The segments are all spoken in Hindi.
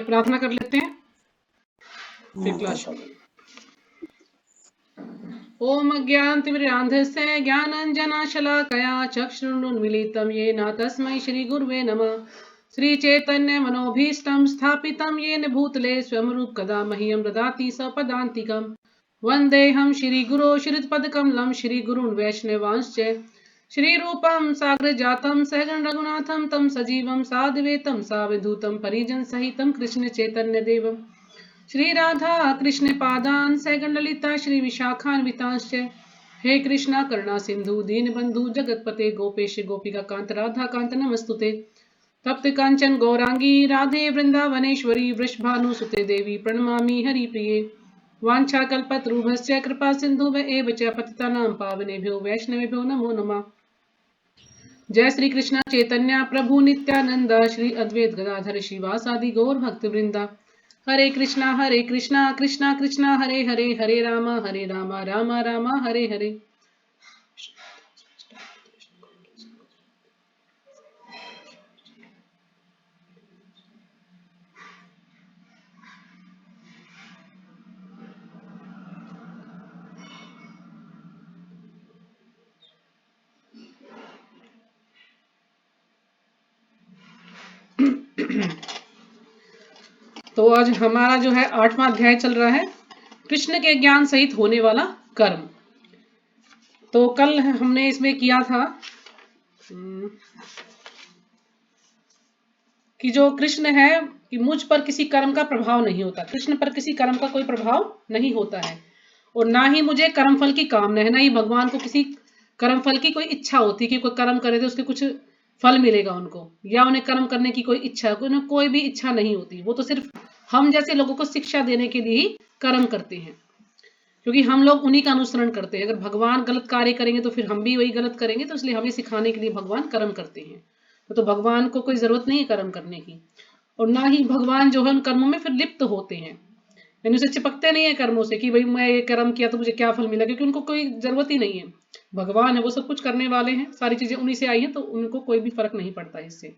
प्रार्थना कर लेते हैं, फिर क्लास शुरू। ओम अज्ञानतिमिरान्धस्य ज्ञानाञ्जनशलाकया चक्षुरुन्मीलितं येन तस्मै श्रीगुरुवे नमः। श्रीचैतन्यमनोभीष्टं स्थापितं येन भूतले स्वयं कदा मह्यं ददाति सपदान्तिकम्। वन्देऽहं श्रीगुरो श्रीयुतपदकमलं श्रीगुरून् वैष्णवांश्च श्रीरूपं साग्रजातं सहगण रघुनाथं तं सजीवं साद्वैतं सावधूतं परिजनसहितं कृष्णचैतन्यदेवम् श्री राधा कृष्ण पादान सहगण ललिता श्री विशाखान्वितांश्च। हे कृष्णा करुणा सिंधु दीनबंधु जगतपते गोपेश गोपिका कांत राधा कांत नमस्तुते। तप्त कांचन गौरांगी राधे वृंदावनेश्वरी वृषभानुसुते देवी प्रणमामि हरिप्रिये। वाञ्छाकल्पतरुभ्यश्च कृपा सिन्धुभ्य एव च पतितानां पावनेभ्यो वैष्णवेभ्यो नमो नमः। जय श्री कृष्ण चैतन्य प्रभु नित्यानंद श्री अद्वैत गदाधर श्रीवासादि गौर भक्त वृंदा। हरे कृष्णा कृष्णा कृष्णा हरे हरे, हरे राम राम राम हरे हरे। तो आज हमारा जो है 8वां अध्याय चल रहा है, कृष्ण के ज्ञान सहित होने वाला कर्म। तो कल हमने इसमें किया था कि जो कृष्ण है कि मुझ पर किसी कर्म का प्रभाव नहीं होता, कृष्ण पर किसी कर्म का कोई प्रभाव नहीं होता है, और ना ही मुझे कर्मफल की कामना है, ना ही भगवान को किसी कर्मफल की कोई इच्छा होती कि कोई कर्म करे तो उसके कुछ फल मिलेगा उनको, या उन्हें कर्म करने की कोई इच्छा, उन्हें कोई भी इच्छा नहीं होती। वो तो सिर्फ हम जैसे लोगों को शिक्षा देने के लिए ही कर्म करते हैं, क्योंकि हम लोग उन्हीं का अनुसरण करते हैं। अगर भगवान गलत कार्य करेंगे तो फिर हम भी वही गलत करेंगे, तो इसलिए हमें सिखाने के लिए भगवान कर्म करते हैं। तो भगवान को कोई जरूरत नहीं है कर्म करने की, और ना ही भगवान जो है उन कर्मों में फिर लिप्त होते हैं, यानी उसे चिपकते नहीं है कर्मों से कि भाई मैं ये कर्म किया तो मुझे क्या फल मिला, क्योंकि उनको कोई जरूरत ही नहीं है। भगवान है, वो सब कुछ करने वाले हैं, सारी चीजें उन्हीं से आई हैं, तो उनको कोई भी फर्क नहीं पड़ता इससे।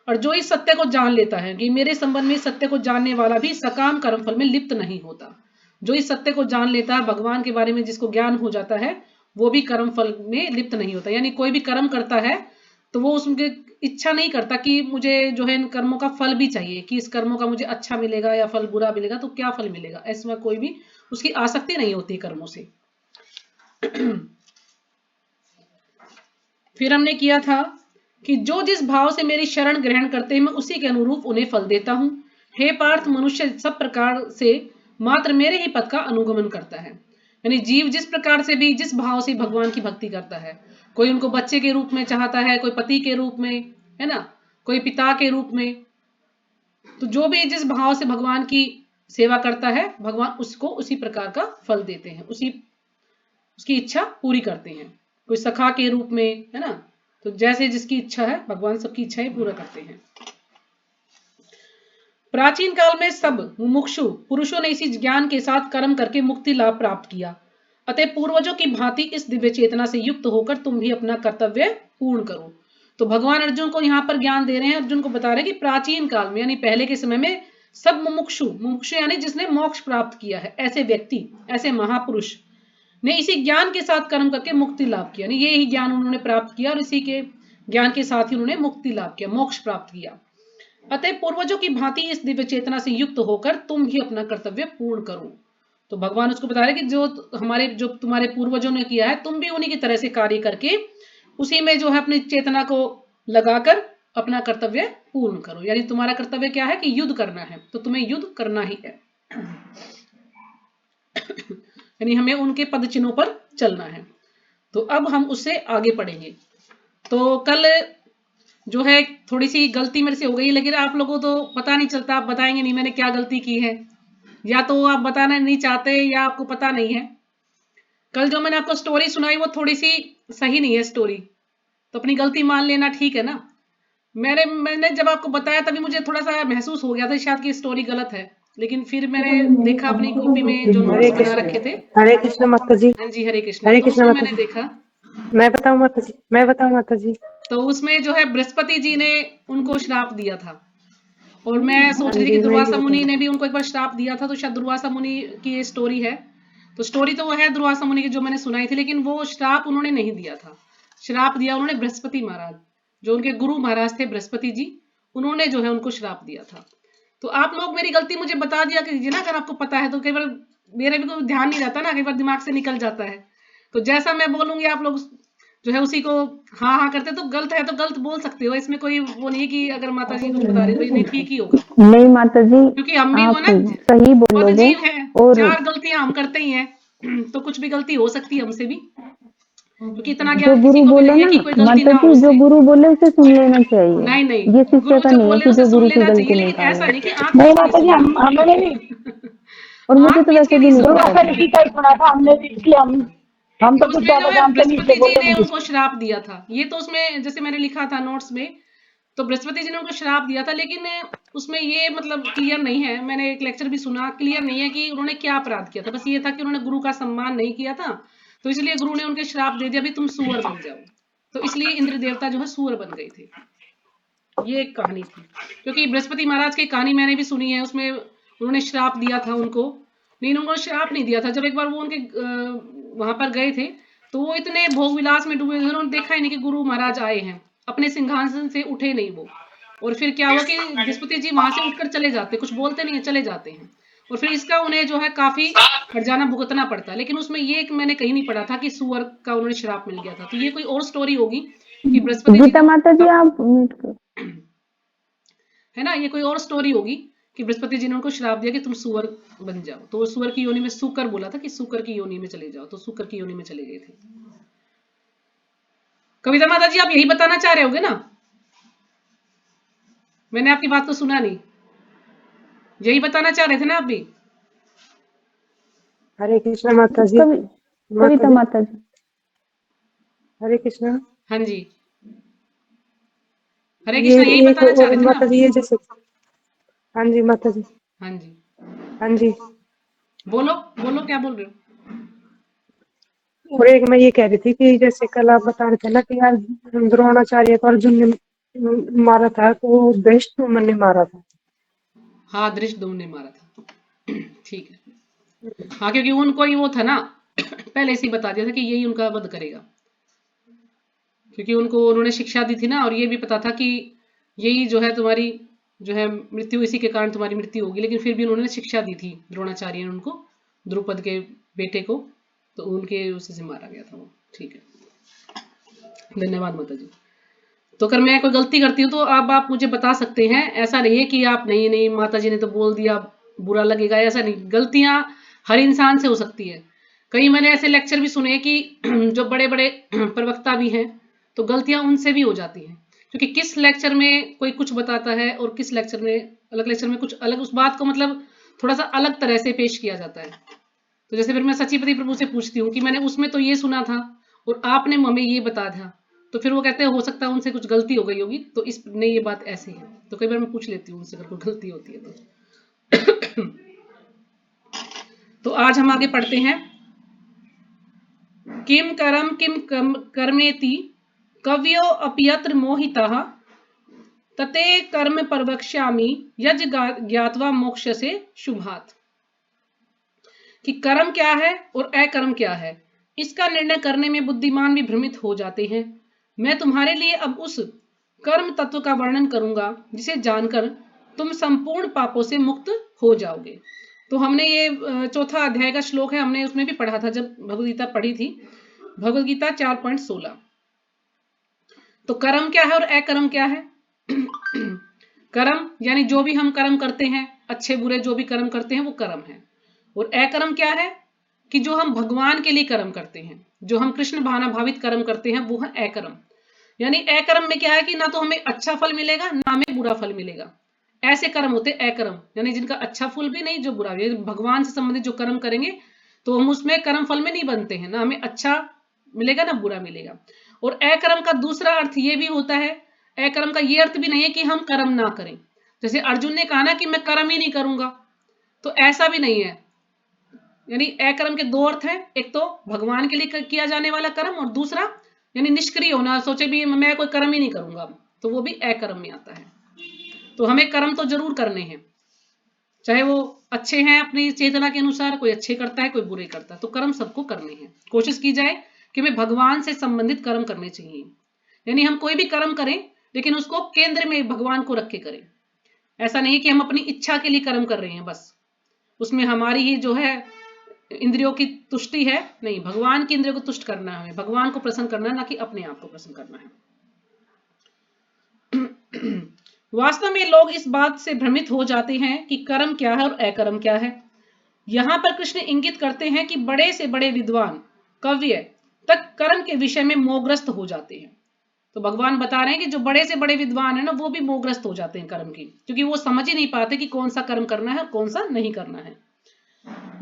और जो इस सत्य को जान लेता है कि मेरे संबंध में सत्य को जानने वाला भी सकाम कर्मफल में लिप्त नहीं होता, जो इस सत्य को जान लेता है, भगवान के बारे में जिसको ज्ञान हो जाता है, वो भी कर्मफल में लिप्त नहीं होता। यानी कोई भी कर्म करता है तो वो उसके इच्छा नहीं करता कि मुझे जो है इन कर्मों का फल भी चाहिए, कि इस कर्मों का मुझे अच्छा मिलेगा या फल बुरा मिलेगा तो क्या फल मिलेगा, ऐसा कोई भी उसकी आसक्ति नहीं होती कर्मों से। फिर हमने किया था कि जो जिस भाव से मेरी शरण ग्रहण करते हैं मैं उसी के अनुरूप उन्हें फल देता हूं। हे पार्थ, मनुष्य सब प्रकार से मात्र मेरे ही पद का अनुगमन करता है। यानी जीव जिस प्रकार से भी जिस भाव से भगवान की भक्ति करता है, कोई उनको बच्चे के रूप में चाहता है, कोई पति के रूप में, है ना, कोई पिता के रूप में, तो जो भी जिस भाव से भगवान की सेवा करता है, भगवान उसको उसी प्रकार का फल देते हैं, उसकी इच्छा पूरी करते हैं। कोई सखा के रूप में, है ना, तो जैसे जिसकी इच्छा है भगवान सबकी इच्छाएं पूरा करते हैं। प्राचीन काल में सब मुमुक्षु पुरुषों ने इसी ज्ञान के साथ कर्म करके मुक्ति लाभ प्राप्त किया। अतः पूर्वजों की भांति इस दिव्य चेतना से युक्त होकर तुम भी अपना कर्तव्य पूर्ण करो। तो भगवान अर्जुन को यहाँ पर ज्ञान दे रहे हैं, अर्जुन को बता रहे हैं कि प्राचीन काल में यानी पहले के समय में सब मुमुक्षु यानी जिसने मोक्ष प्राप्त किया है, ऐसे व्यक्ति, ऐसे महापुरुष ने इसी ज्ञान के साथ कर्म करके मुक्ति लाभ किया। यानी ये ही ज्ञान उन्होंने प्राप्त किया और इसी के ज्ञान के साथ ही उन्होंने मुक्ति लाभ किया, मोक्ष प्राप्त किया। अतः पूर्वजों की भांति इस दिव्य चेतना से युक्त होकर तुम भी अपना कर्तव्य पूर्ण करो। तो भगवान उसको बता रहे कि जो तुम्हारे पूर्वजों ने किया है, तुम भी उन्हीं की तरह से कार्य करके उसी में जो है अपनी चेतना को लगाकर अपना कर्तव्य पूर्ण करो। यानी तुम्हारा कर्तव्य क्या है कि युद्ध करना है, तो तुम्हें युद्ध करना ही है। यानी हमें उनके पद चिन्हों पर चलना है। तो अब हम उससे आगे पढ़ेंगे। तो कल जो है थोड़ी सी गलती मेरे से हो गई, लेकिन आप लोगों को तो पता नहीं चलता, आप बताएंगे नहीं मैंने क्या गलती की है, या तो आप बताना नहीं चाहते या आपको पता नहीं है। कल जो मैंने आपको स्टोरी सुनाई वो थोड़ी सी सही नहीं है स्टोरी, तो अपनी गलती मान लेना, ठीक है ना। मैंने जब आपको बताया तभी मुझे थोड़ा सा महसूस हो गया था शायद कि स्टोरी गलत है, लेकिन फिर मैंने देखा अपनी कॉपी में जो नोट्स बना रखे थे। हरे कृष्ण माता जी। हाँ जी, हरे कृष्ण। तो उसमें मैंने देखा, मैं बताऊं माता जी, तो उसमें जो है बृहस्पति जी ने उनको श्राप दिया था और मैं सोच रही थी कि जी मैं दुर्वासा भी मुनि बताऊँ। ने भी उनको एक बार श्राप दिया था, तो शायद दुर्वासा मुनि की ये स्टोरी है। तो स्टोरी तो वो है दुर्वासा मुनि की जो मैंने सुनाई थी, लेकिन वो श्राप उन्होंने नहीं दिया था। श्राप दिया उन्होंने बृहस्पति महाराज, जो उनके गुरु महाराज थे बृहस्पति जी, उन्होंने जो है उनको श्राप दिया था। तो आप लोग मेरी गलती मुझे बता दिया कीजिए ना, अगर आपको पता है तो। कई बार मेरे भी कोई ध्यान नहीं रहता ना, कई बार दिमाग से निकल जाता है। तो जैसा मैं बोलूंगी आप लोग जो है उसी को हाँ हाँ करते, तो गलत है तो गलत बोल सकते हो, इसमें कोई वो नहीं है कि अगर माता जी कुछ बता रही है भाई नहीं ठीक ही होगा, नहीं माता जी, क्योंकि हम भी वो आप ना सही खुद बोलोगे। जीव है, और 4 गलतियां हम करते ही हैं तो कुछ भी गलती हो सकती है हमसे भी, क्योंकि इतना जो ज्ञान किसी गुरु को भी बोले नहीं है ना कि कोई गलती माता ना हो जी, जो उससे। गुरु बोले उसे सुन लेना चाहिए। नहीं नहीं, ये शिष्य गुरु का जो नहीं है बोले कि उसे जो सुन गुरु की लेना चाहिए, गलती लेकिन निकाले। ऐसा नहीं कि आंख नहीं मीच के नहीं माता जी, सुनना। हमने भी और मुझे आंख तो मीच वैसे के भी नहीं नहीं सुनना दुर्वासा पता है। ऋषि का ही सुना था हमने भी, इसलिए हम कि तो कुछ उसमें जो ज्यादा है जानते नहीं, इसलिए बृहस्पति जी बोले ने नहीं उनको श्राप दिया था, ये तो उसमें जैसे मैंने लिखा था नोट्स में, तो बृहस्पति जी ने उनको श्राप दिया था, लेकिन उसमें ये मतलब क्लियर नहीं है, मैंने एक लेक्चर भी सुना, क्लियर नहीं है कि उन्होंने क्या अपराध किया था। बस ये था कि उन्होंने गुरु का सम्मान नहीं किया था, तो इसलिए गुरु ने उनके श्राप दे दिया भी तुम सुअर बन जाओ, तो इसलिए इंद्र देवता जो है सुअर बन गए थे। ये एक कहानी थी, क्योंकि बृहस्पति महाराज की कहानी मैंने भी सुनी है, उसमें उन्होंने श्राप दिया था उनको। नहीं, उन्होंने श्राप नहीं दिया था। जब एक बार वो उनके वहां पर गए थे, तो वो इतने भोग विलास में डूबे थे, उन्होंने देखा ही नहीं कि गुरु महाराज आए हैं, अपने सिंहासन से उठे नहीं वो। और फिर क्या हुआ कि बृहस्पति जी वहां से उठकर चले जाते, कुछ बोलते नहीं है, चले जाते हैं। और फिर इसका उन्हें जो है काफी हर्जाना भुगतना पड़ता है। लेकिन उसमें ये मैंने कहीं नहीं पढ़ा था कि सुअर का उन्हें श्राप मिल गया था। तो ये कोई और स्टोरी होगी कि बृहस्पति जी गीता को, माता जी, आप है ना, ये कोई और स्टोरी होगी कि बृहस्पति जी ने उनको श्राप दिया कि तुम सुअर बन जाओ, तो वो सुअर की योनि में, सुकर बोला था कि सुकर की योनि में चले जाओ, तो सुकर की योनि में चले गए थे। कविता माता जी, आप यही बताना चाह रहे होगे ना? मैंने आपकी बात तो सुना नहीं, यही बताना चाह रहे थे ना आप भी? हरे कृष्णा माता जी। कविता माता जी, हरे कृष्णा। हाँ जी, हरे ये कृष्णा, यही एक बताना चाह और रहे थे ना माता आप? जी, ये जैसे, हाँ जी माता जी, हाँ जी, हाँ जी। बोलो बोलो, क्या बोल रहे हो? और एक मैं ये कह रही थी कि जैसे कल आप बता रहे थे ना कि यार द्रोणाचार्य को अर्जुन ने मारा था, तो वो दुष्टदुम्न ने मारा था। हाँ, धृष्टद्युम्न ने मारा था। ठीक है, हाँ, क्योंकि उनको ही वो था ना, पहले से ही बता दिया था कि यही उनका वध करेगा, क्योंकि उनको उन्होंने शिक्षा दी थी ना, और ये भी पता था कि यही जो है तुम्हारी जो है मृत्यु, इसी के कारण तुम्हारी मृत्यु होगी। लेकिन फिर भी उन्होंने शिक्षा दी थी द्रोणाचार्य ने उनको, द्रुपद के बेटे को, तो उनके उसी से मारा गया था वो। ठीक है, धन्यवाद माता जी। तो अगर मैं कोई गलती करती हूँ तो अब आप मुझे बता सकते हैं, ऐसा नहीं है कि आप नहीं नहीं माता जी ने तो बोल दिया बुरा लगेगा, ऐसा नहीं। गलतियां हर इंसान से हो सकती है। कई मैंने ऐसे लेक्चर भी सुने कि जो बड़े बड़े प्रवक्ता भी हैं, तो गलतियां उनसे भी हो जाती हैं, क्योंकि किस लेक्चर में कोई कुछ बताता है और किस लेक्चर में, अलग लेक्चर में कुछ अलग, उस बात को मतलब थोड़ा सा अलग तरह से पेश किया जाता है। तो जैसे फिर मैं सचिपति प्रभु से पूछती हूँ कि मैंने उसमें तो ये सुना था और आपने हमें ये बता दिया, तो फिर वो कहते हैं हो सकता है उनसे कुछ गलती हो गई होगी, तो इस नहीं ये बात ऐसी है। तो कई बार मैं पूछ लेती हूँ उनसे अगर कोई गलती होती है तो। तो आज हम आगे पढ़ते हैं। किम करम किम कर्मेति कव्यो अपियत्र मोहितः तते कर्म प्रवक्ष्यामि यज ज्ञात्वा मोक्ष से शुभात। कि कर्म क्या है और अकर्म क्या है, इसका निर्णय करने में बुद्धिमान भी भ्रमित हो जाते हैं। मैं तुम्हारे लिए अब उस कर्म तत्व का वर्णन करूंगा जिसे जानकर तुम संपूर्ण पापों से मुक्त हो जाओगे। तो हमने ये चौथा अध्याय का श्लोक है, हमने उसमें भी पढ़ा था जब भगवद गीता पढ़ी थी, भगवद गीता 4.16। तो कर्म क्या है और अकर्म क्या है? कर्म यानी जो भी हम कर्म करते हैं, अच्छे बुरे जो भी कर्म करते हैं वो कर्म है। और अकर्म क्या है? कि जो हम भगवान के लिए कर्म करते हैं, जो हम कृष्ण भावना भावित कर्म करते हैं, वो है अकर्म। यानी अकर्म में क्या है कि ना तो हमें अच्छा फल मिलेगा ना हमें बुरा फल मिलेगा, ऐसे कर्म होते अकर्म, यानी जिनका अच्छा फल भी नहीं जो बुरा भी। भगवान से संबंधित जो कर्म करेंगे तो हम उसमें कर्म फल में नहीं बनते हैं, ना हमें अच्छा मिलेगा ना बुरा मिलेगा। और अकर्म का दूसरा अर्थ ये भी होता है, अकर्म का ये अर्थ भी नहीं है कि हम कर्म ना करें। जैसे अर्जुन ने कहा ना कि मैं कर्म ही नहीं करूंगा, तो ऐसा भी नहीं है। यानी अकर्म के दो अर्थ हैं, एक तो भगवान के लिए किया जाने वाला कर्म, और दूसरा यानी निष्क्रिय होना, सोचे भी मैं कोई कर्म ही नहीं करूंगा, तो वो भी अकर्म में आता है। तो हमें कर्म तो जरूर करने हैं, चाहे वो अच्छे हैं अपनी चेतना के अनुसार, कोई अच्छे करता है कोई बुरे करता है, तो कर्म सबको करने हैं। कोशिश की जाए कि हमें भगवान से संबंधित कर्म करने चाहिए, यानी हम कोई भी कर्म करें लेकिन उसको केंद्र में भगवान को रख के करें। ऐसा नहीं कि हम अपनी इच्छा के लिए कर्म कर रहे हैं बस, उसमें हमारी ही जो है इंद्रियों की तुष्टि है, नहीं, भगवान की इंद्रियों को तुष्ट करना है, हमें भगवान को प्रसन्न करना है, ना कि अपने आप को प्रसन्न करना है। वास्तव में लोग इस बात से भ्रमित हो जाते हैं कि कर्म क्या है और अकर्म क्या है। यहां पर कृष्ण इंगित करते हैं कि बड़े से बड़े विद्वान कव्य तक कर्म के विषय में मोहग्रस्त हो जाते हैं। तो भगवान बता रहे हैं कि जो बड़े से बड़े विद्वान है ना, वो भी मोहग्रस्त हो जाते हैं कर्म की, क्योंकि वो समझ ही नहीं पाते कि कौन सा कर्म करना है और कौन सा नहीं करना है।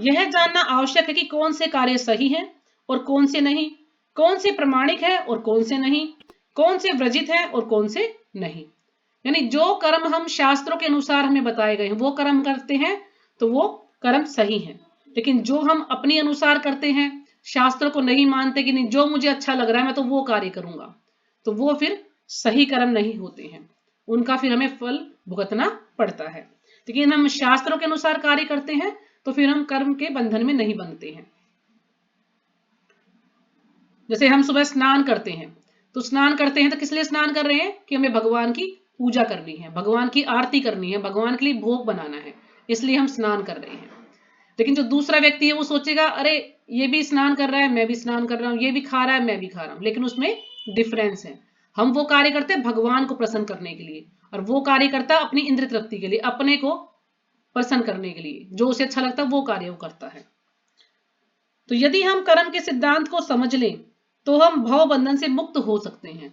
यह जानना आवश्यक है कि कौन से कार्य सही हैं और कौन से नहीं, कौन से प्रमाणिक है और कौन से नहीं, कौन से वर्जित है और कौन से नहीं। यानी जो कर्म हम शास्त्रों के अनुसार हमें बताए गए हैं वो कर्म करते हैं तो वो कर्म सही है, लेकिन जो हम अपने अनुसार करते हैं, शास्त्रों को नहीं मानते कि नहीं जो मुझे अच्छा लग रहा है मैं तो वो कार्य करूंगा, तो वो फिर सही कर्म नहीं होते हैं, उनका फिर हमें फल भुगतना पड़ता है। लेकिन हम शास्त्रों के अनुसार कार्य करते हैं तो फिर हम कर्म के बंधन में नहीं बनते हैं। जैसे हम सुबह स्नान करते हैं, तो स्नान करते हैं तो किस लिए स्नान कर रहे हैं कि हमें भगवान की पूजा करनी है, भगवान की आरती करनी है, भगवान के लिए भोग बनाना है, इसलिए हम स्नान कर रहे हैं। लेकिन जो दूसरा व्यक्ति है वो सोचेगा अरे ये भी स्नान कर रहा है मैं भी स्नान कर रहा हूं, ये भी खा रहा है मैं भी खा रहा हूं, लेकिन उसमें डिफरेंस है। हम वो कार्य करते हैं भगवान को प्रसन्न करने के लिए, और वो कार्य करता है अपनी इंद्रिय तृप्ति के लिए, अपने को प्रसन्न करने के लिए, जो उसे अच्छा लगता है वो कार्य वो करता है। तो यदि हम कर्म के सिद्धांत को समझ लें तो हम भव बंधन से मुक्त हो सकते हैं,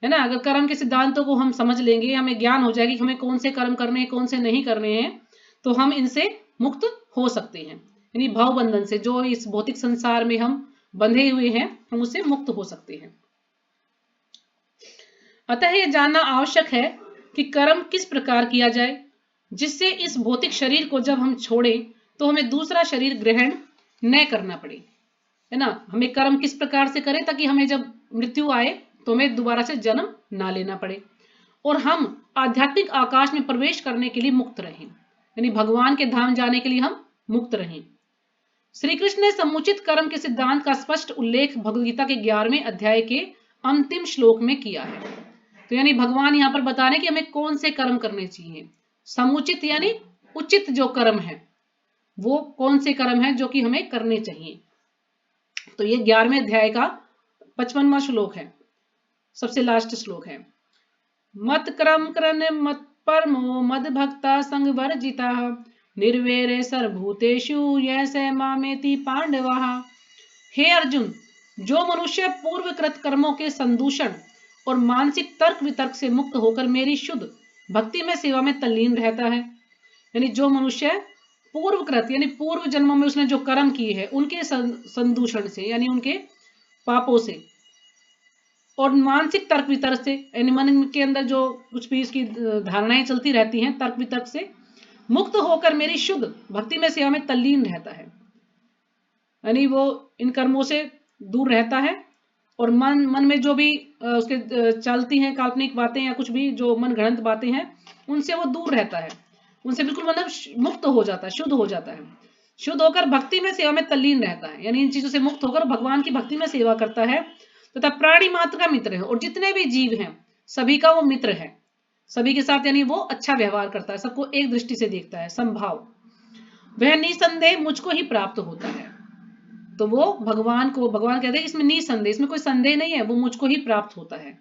है ना। अगर कर्म के सिद्धांतों को हम समझ लेंगे, हमें ज्ञान हो जाएगी कि हमें कौन से कर्म करने हैं कौन से नहीं करने हैं, तो हम इनसे मुक्त हो सकते हैं, यानी भव बंधन से, जो इस भौतिक संसार में हम बंधे हुए हैं हम उससे मुक्त हो सकते हैं। अतः यह जानना आवश्यक है कि कर्म किस प्रकार किया जाए जिससे इस भौतिक शरीर को जब हम छोड़ें तो हमें दूसरा शरीर ग्रहण न करना पड़े, है ना। हमें कर्म किस प्रकार से करें ताकि हमें जब मृत्यु आए तो हमें दोबारा से जन्म ना लेना पड़े, और हम आध्यात्मिक आकाश में प्रवेश करने के लिए मुक्त रहें, यानी भगवान के धाम जाने के लिए हम मुक्त रहें। श्री कृष्ण ने समुचित कर्म के सिद्धांत का स्पष्ट उल्लेख भगवद गीता के 11वें अध्याय के अंतिम श्लोक में किया है। तो यानी भगवान यहाँ पर बता रहे हैं कि हमें कौन से कर्म करने चाहिए, समुचित यानी उचित जो कर्म है वो कौन से कर्म है जो कि हमें करने चाहिए। तो ये 11वें अध्याय का 55वां श्लोक है, सबसे लास्ट श्लोक है। मत क्रम करन मत परमो मद भक्ता संग वर्जिता निर्वेरे सर्वभूतेषु यैसे मामेति पांडवा। हे अर्जुन, जो मनुष्य पूर्वकृत कर्मों के संदूषण और मानसिक तर्क वितर्क से मुक्त होकर मेरी शुद्ध भक्ति में सेवा में तल्लीन रहता है, यानी जो मनुष्य पूर्वकृत यानी पूर्व जन्मों में उसने जो कर्म किए हैं उनके संदूषण से यानी उनके पापों से और मानसिक तर्क वितर्क से, यानी मन के अंदर जो कुछ भी इसकी धारणाएं चलती रहती हैं तर्क वितर्क से मुक्त होकर मेरी शुद्ध भक्ति में सेवा में तल्लीन रहता है, यानी वो इन कर्मों से दूर रहता है और मन में जो भी उसके चलती हैं काल्पनिक बातें या कुछ भी जो मन गढ़ंत बातें हैं उनसे वो दूर रहता है, उनसे बिल्कुल मतलब मुक्त हो जाता है, शुद्ध हो जाता है। शुद्ध होकर भक्ति में सेवा में तल्लीन रहता है, यानी इन चीजों से मुक्त होकर भगवान की भक्ति में सेवा करता है तथा प्राणी मात्र का मित्र है, और जितने भी जीव हैं सभी का वो मित्र है, सभी के साथ यानी वो अच्छा व्यवहार करता है, सबको एक दृष्टि से देखता है, संभाव। वह निसंदेह मुझको ही प्राप्त होता है। तो वो भगवान कहते हैं इसमें निसंदेह, इसमें कोई संदेह नहीं है, वो मुझको ही प्राप्त होता है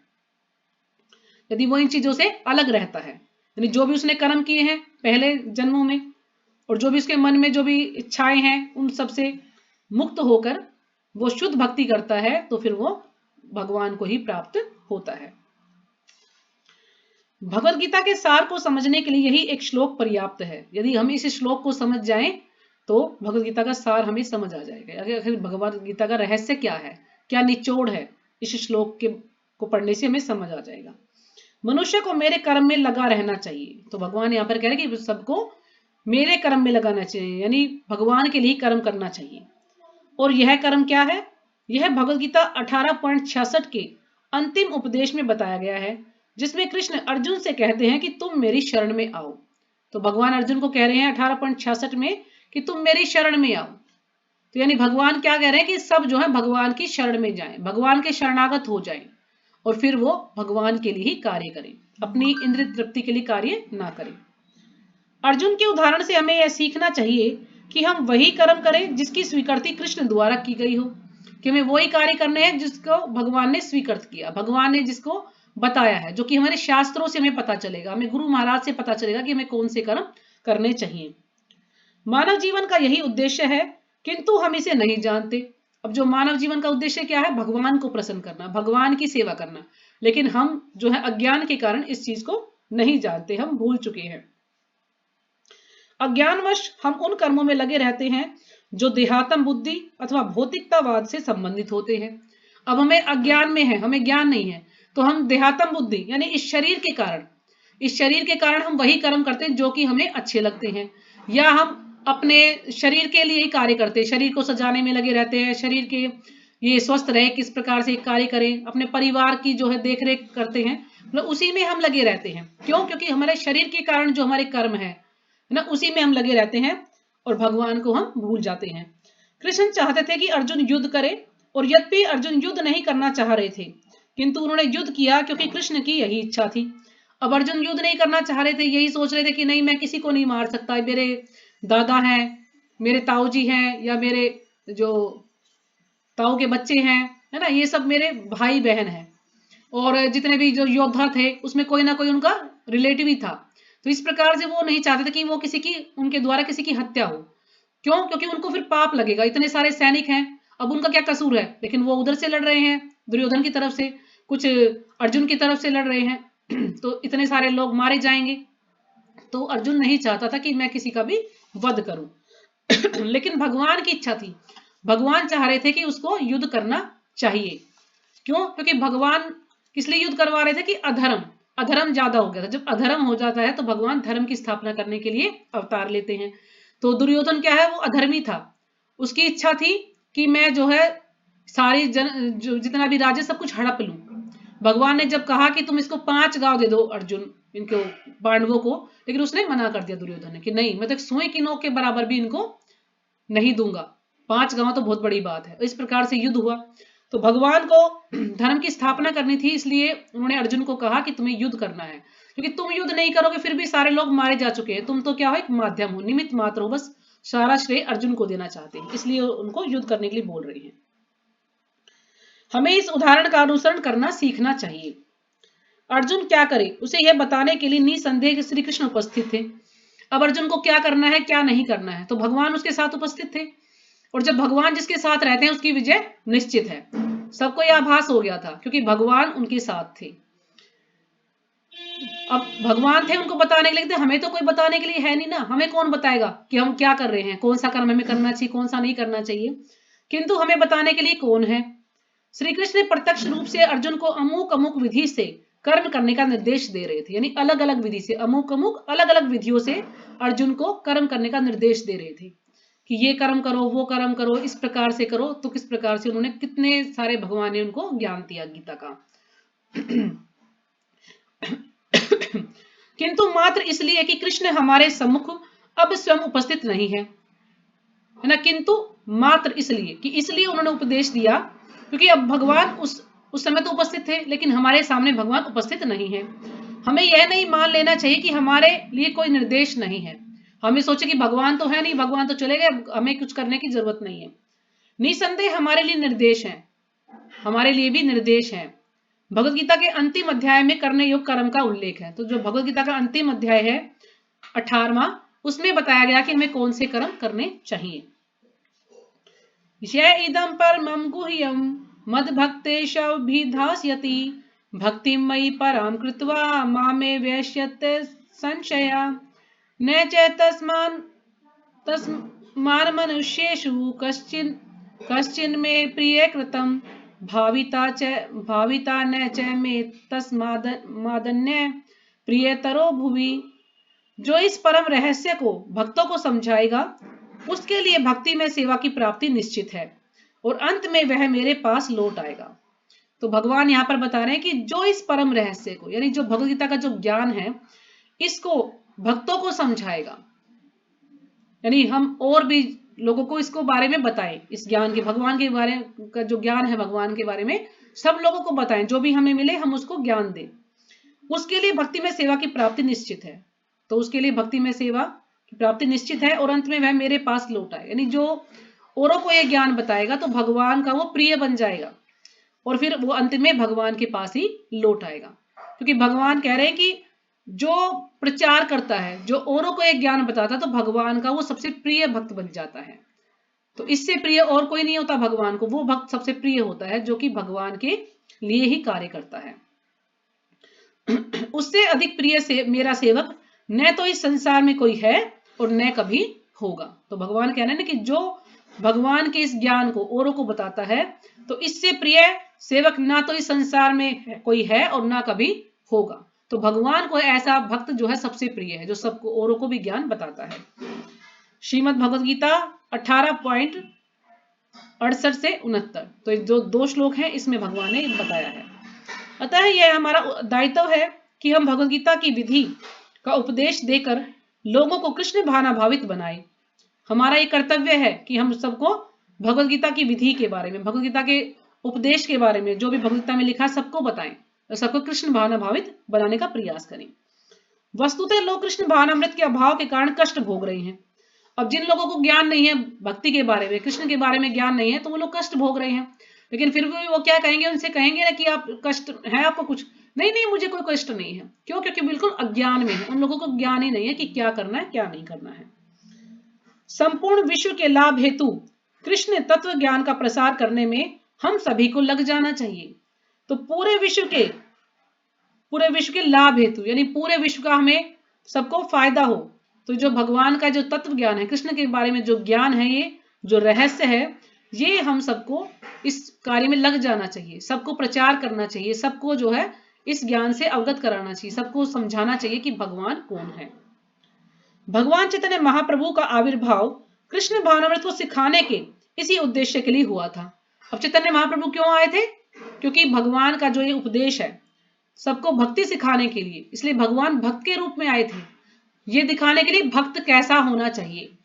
यदि वो इन चीजों से अलग रहता है, यानी जो भी उसने कर्म किए हैं पहले जन्मों में और जो भी उसके मन में जो भी इच्छाएं हैं उन सब से मुक्त होकर वो शुद्ध भक्ति करता है, तो फिर वो भगवान को ही प्राप्त होता है। भगवद गीता के सार को समझने के लिए यही एक श्लोक पर्याप्त है। यदि हम इस श्लोक को समझ जाएं तो भगवद गीता का सार हमें समझ आ जाएगा। अगर भगवद गीता का रहस्य क्या है, क्या निचोड़ है, इस श्लोक को पढ़ने से हमें समझ आ जाएगा। मनुष्य को मेरे कर्म में लगा रहना चाहिए। तो भगवान यहाँ पर कह रहे हैं कि सबको मेरे कर्म में लगाना चाहिए, यानी भगवान के लिए कर्म करना चाहिए। और यह कर्म क्या है? यह भगवद गीता 18.66 के अंतिम उपदेश में बताया गया है, जिसमें कृष्ण अर्जुन से कहते हैं कि तुम मेरी शरण में आओ। तो भगवान अर्जुन को कह रहे हैं 18.66 में कि तुम मेरी शरण में आओ। तो यानी भगवान क्या कह रहे हैं कि सब जो है भगवान की शरण में जाएं, भगवान के शरणागत हो जाएं और फिर वो भगवान के लिए ही कार्य करें, अपनी इंद्रिय तृप्ति के लिए कार्य ना करें। अर्जुन के उदाहरण से हमें यह सीखना चाहिए कि हम वही कर्म करें जिसकी स्वीकृति कृष्ण द्वारा की गई हो, कि हमें वही कार्य करने हैं जिसको भगवान ने स्वीकृत किया, भगवान ने जिसको बताया है, जो कि हमारे शास्त्रों से हमें पता चलेगा, हमें गुरु महाराज से पता चलेगा कि हमें कौन से कर्म करने चाहिए। मानव जीवन का यही उद्देश्य है, किंतु हम इसे नहीं जानते। अब जो मानव जीवन का उद्देश्य क्या है? भगवान को प्रसन्न करना, भगवान की सेवा करना, लेकिन हम जो है अज्ञान के कारण इस चीज को नहीं जानते, हम भूल चुके हैं। अज्ञानवश हम उन कर्मों में लगे रहते हैं जो देहात्म बुद्धि अथवा भौतिकतावाद से संबंधित होते हैं। अब हमें अज्ञान में है, हमें ज्ञान नहीं है, तो हम देहात्म बुद्धि यानी इस शरीर के कारण हम वही कर्म करते हैं जो कि हमें अच्छे लगते हैं, या हम अपने शरीर के लिए ही कार्य करते हैं, शरीर को सजाने में लगे रहते हैं, शरीर के ये स्वस्थ रहे किस प्रकार से कार्य करें, अपने परिवार की जो है देखरेख करते हैं, मतलब उसी में हम लगे रहते हैं। क्यों? क्योंकि हमारे शरीर के कारण जो हमारे कर्म है ना, उसी में हम लगे रहते हैं और भगवान को हम भूल जाते हैं। कृष्ण चाहते थे कि अर्जुन युद्ध करे, और यद्यपि अर्जुन युद्ध नहीं करना चाह रहे थे, किंतु उन्होंने युद्ध किया क्योंकि कृष्ण की यही इच्छा थी। अब अर्जुन युद्ध नहीं करना चाह रहे थे, यही सोच रहे थे कि नहीं मैं किसी को नहीं मार सकता, मेरे दादा हैं, मेरे ताऊ जी हैं, या मेरे जो ताऊ के बच्चे हैं, है ना, ये सब मेरे भाई बहन हैं, और जितने भी जो योद्धा थे उसमें कोई ना कोई उनका रिलेटिव ही था। तो इस प्रकार से वो नहीं चाहते थे कि वो उनके द्वारा किसी की हत्या हो। क्यों? क्योंकि उनको फिर पाप लगेगा, इतने सारे सैनिक हैं, अब उनका क्या कसूर है, लेकिन वो उधर से लड़ रहे हैं दुर्योधन की तरफ से, कुछ अर्जुन की तरफ से लड़ रहे हैं तो इतने सारे लोग मारे जाएंगे। तो अर्जुन नहीं चाहता था कि मैं किसी का भी वध करूं लेकिन भगवान की इच्छा थी, भगवान चाह रहे थे कि उसको युद्ध करना चाहिए। क्यों? क्योंकि भगवान किस लिए युद्ध करवा रहे थे कि अधर्म ज्यादा हो गया था। जब अधर्म हो जाता है तो भगवान धर्म की स्थापना करने के लिए अवतार लेते हैं। तो दुर्योधन क्या है, वो अधर्मी था, उसकी इच्छा थी कि मैं जो है सारी जितना भी राज्य सब कुछ हड़प लूं। भगवान ने जब कहा कि तुम इसको 5 गांव दे दो अर्जुन, इनको पांडवों को, लेकिन उसने मना कर दिया दुर्योधन ने कि नहीं, मैं तो सुई की नोक के बराबर भी इनको नहीं दूंगा, 5 गांव तो बहुत बड़ी बात है। इस प्रकार से युद्ध हुआ। तो भगवान को धर्म की स्थापना करनी थी, इसलिए उन्होंने अर्जुन को कहा कि तुम्हें युद्ध करना है, क्योंकि तुम युद्ध नहीं करोगे फिर भी सारे लोग मारे जा चुके हैं, तुम तो क्या हो, एक माध्यम हो, निमित्त मात्र हो, बस सारा श्रेय अर्जुन को देना चाहते हैं, इसलिए उनको युद्ध करने के लिए बोल रही हैं। हमें इस उदाहरण का अनुसरण करना सीखना चाहिए। अर्जुन क्या करे उसे यह बताने के लिए निसंदेह श्री कृष्ण उपस्थित थे। अब अर्जुन को क्या करना है क्या नहीं करना है, तो भगवान उसके साथ उपस्थित थे, और जब भगवान जिसके साथ रहते हैं उसकी विजय निश्चित है। सबको यह आभास हो गया था क्योंकि भगवान उनके साथ थे। अब भगवान थे उनको बताने के लिए, हमें तो कोई बताने के लिए है नहीं ना, हमें कौन बताएगा कि हम क्या कर रहे हैं, कौन सा कर्म हमें करना चाहिए कौन सा नहीं करना चाहिए, किंतु हमें बताने के लिए कौन है। श्री कृष्ण प्रत्यक्ष रूप से अर्जुन को अमुक अमुक विधि से कर्म करने का निर्देश दे रहे थे, यानी अलग अलग विधि से, अमुक अमुक अलग अलग विधियों से अर्जुन को कर्म करने का निर्देश दे रहे थे कि ये कर्म करो वो कर्म करो, इस प्रकार से करो। तो किस प्रकार से उन्होंने कितने सारे भगवान ने उनको ज्ञान दिया गीता का किंतु मात्र इसलिए कि कृष्ण हमारे सम्मुख अब स्वयं उपस्थित नहीं है ना, किंतु मात्र इसलिए उन्होंने उपदेश दिया क्योंकि अब भगवान उस समय तो उपस्थित थे, लेकिन हमारे सामने भगवान उपस्थित नहीं है। हमें यह नहीं मान लेना चाहिए कि हमारे लिए कोई निर्देश नहीं है, हमें सोचे कि भगवान तो है नहीं, भगवान तो चले गए, हमें कुछ करने की जरूरत नहीं है। निसंदेह हमारे लिए निर्देश है, हमारे लिए भी निर्देश है। भगवत गीता के अंतिम अध्याय में करने योग्य कर्म का उल्लेख है। तो जो भगवत गीता का अंतिम अध्याय है 18वां, उसमें बताया गया कि हमें कौन से कर्म करने चाहिए। ये इदं परमं गुह्यं मद्भक्तेष्वभिधास्यति भक्तिं मयि परां कृत्वा मामे वैष्यते संशया न च तस्मान् मनुष्येषु कश्चिन् मे प्रिय कृतं भाविता न च मे तस्मादन्य प्रियतरो भुवि। जो इस परम रहस्य को भक्तों को समझाएगा उसके लिए भक्ति में सेवा की प्राप्ति निश्चित है और अंत में वह मेरे पास लौट आएगा। तो भगवान यहाँ पर बता रहे हैं कि जो इस परम रहस्य को, यानी जो भगवद गीता का जो ज्ञान है, इसको भक्तों को समझाएगा, यानी हम और भी लोगों को इसको बारे में बताएं, इस ज्ञान के, भगवान के बारे का जो ज्ञान है भगवान के बारे में सब लोगों को बताएं, जो भी हमें मिले हम उसको ज्ञान दें। उसके लिए भक्ति में सेवा की प्राप्ति निश्चित है। तो उसके लिए भक्ति में सेवा की प्राप्ति निश्चित है और अंत में वह मेरे पास लौट आए, यानी जो औरों को ये ज्ञान बताएगा तो भगवान का वो प्रिय बन जाएगा और फिर वो अंत में भगवान के पास ही लौट आएगा। क्योंकि भगवान कह रहे हैं कि जो प्रचार करता है, जो औरों को एक ज्ञान बताता है, तो भगवान का वो सबसे प्रिय भक्त बन जाता है। तो इससे प्रिय और कोई नहीं होता भगवान को, वो भक्त सबसे प्रिय होता है जो कि भगवान के लिए ही कार्य करता है। उससे अधिक प्रिय से मेरा सेवक न तो इस संसार में कोई है और न कभी होगा। तो भगवान कह रहे हैं ना कि जो भगवान के इस ज्ञान को औरों को बताता है, तो इससे प्रिय सेवक ना तो इस संसार में कोई है और ना कभी होगा। तो भगवान को ऐसा भक्त जो है सबसे प्रिय है, जो सबको औरों को भी ज्ञान बताता है। श्रीमद् भगवद गीता 18.68 से 69, तो जो 2 श्लोक हैं इसमें भगवान ने बताया है। अतः यह हमारा दायित्व है कि हम भगवद गीता की विधि का उपदेश देकर लोगों को कृष्ण भावनाभावित बनाए। हमारा ये कर्तव्य है कि हम सबको भगवद गीता की विधि के बारे में, भगवद गीता के उपदेश के बारे में, जो भी भगवद गीता में लिखा सबको बताएं और सबको कृष्ण भावनाभावित बनाने का प्रयास करें। वस्तुतः लोग कृष्ण भावनामृत के अभाव के कारण कष्ट भोग रहे हैं। अब जिन लोगों को ज्ञान नहीं है भक्ति के बारे में, कृष्ण के बारे में ज्ञान नहीं है, तो वो लोग कष्ट भोग रहे हैं। लेकिन फिर भी वो क्या कहेंगे, उनसे कहेंगे ना कि आप कष्ट है आपको कुछ नहीं, नहीं मुझे कोई कष्ट नहीं है। क्यों? क्योंकि बिल्कुल अज्ञान में है, उन लोगों को ज्ञान ही नहीं है कि क्या करना है क्या नहीं करना है। संपूर्ण विश्व के लाभ हेतु कृष्ण तत्व ज्ञान का प्रसार करने में हम सभी को लग जाना चाहिए। तो पूरे विश्व के लाभ हेतु, यानी पूरे विश्व का हमें सबको फायदा हो, तो जो भगवान का जो तत्व ज्ञान है, कृष्ण के बारे में जो ज्ञान है, ये जो रहस्य है, ये हम सबको इस कार्य में लग जाना चाहिए, सबको प्रचार करना चाहिए, सबको जो है इस ज्ञान से अवगत कराना चाहिए, सबको समझाना चाहिए कि भगवान कौन है। भगवान चैतन्य महाप्रभु का आविर्भाव कृष्ण भावनामृत को सिखाने के इसी उद्देश्य के लिए हुआ था। अब चैतन्य महाप्रभु क्यों आए थे? क्योंकि भगवान का जो ये उपदेश है सबको भक्ति सिखाने के लिए, इसलिए भगवान भक्त के रूप में आए थे, ये दिखाने के लिए भक्त कैसा होना चाहिए।